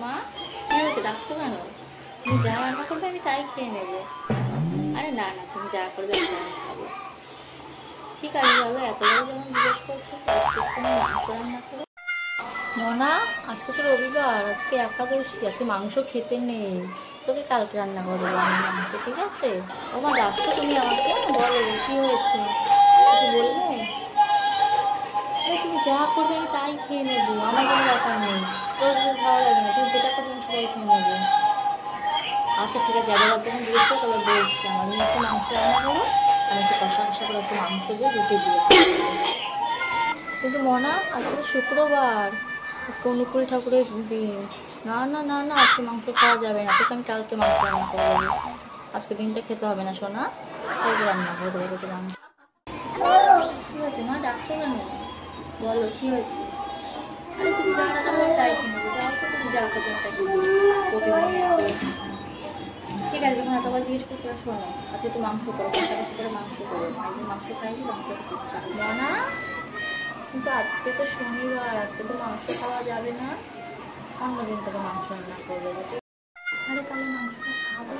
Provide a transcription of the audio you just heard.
মা, কি হয়েছে, ডাকছো কেন? তুমি যা রান্না করবে আমি তাই খেয়ে নেবো। আরে না না, তুমি যা করবে আমি তাই খাবো। ঠিক আছে বলো, এতবার যখন জিজ্ঞেস করছো তুমি মাংস রান্না করো। মনা, আজকে তো রবিবার, আজকে একাদশী, আজকে মাংস খেতে নেই। তোকে কালকে রান্না করে দেবো আমি মাংস, ঠিক আছে? ও মা, ডাকছো তুমি আমাকে? বলো কি হয়েছে, কিছু বলবে? আরে তুমি যা করবে আমি তাই খেয়ে নেবো, আমার কোনো ব্যাপার নেই। রোজ রোজ ভালো লাগে না, তুমি যেটা করবে আমি সেটাই খেয়ে নেবো। আচ্ছা ঠিক আছে, এবার যখন জিজ্ঞেস করো তাহলে বলছি। আমাদের একটু মাংস রান্না করো, আমি একটু কষা কষা করে আছে মাংস দিয়ে রুটি দিয়ে। কিন্তু মনা, আজকে তো শুক্রবার, আজকে অনুকূল ঠাকুরের দিন। না না না না, আজকে মাংস খাওয়া যাবে না, তোকে আমি কালকে মাংস রান্না করে দেবো। আজকে দিনটা খেতে হবে না সোনা, কালকে রান্না করে দেবো তোকে মাংস। কি হয়েছে মা, ডাকছো কেন? বলো কি হয়েছে? আরে তুমি যা রান্না করো তাই কিনবো, যাও তো, তুমি যা করবে তাই কিনবো প্রতিদিন। ঠিক আছে, যখন এতবার জিজ্ঞেস করতে শোনো, আজকে একটু মাংস করো, কষা কষা করে মাংস করো। একদিন মাংস খাইনি, মাংস ইচ্ছা না। কিন্তু আজকে তো শনিবার, আজকে তো মাংস খাওয়া যাবে না, অন্যদিন তোকে মাংস রান্না করে দেবো। আরে তাহলে মাংসটা খাবো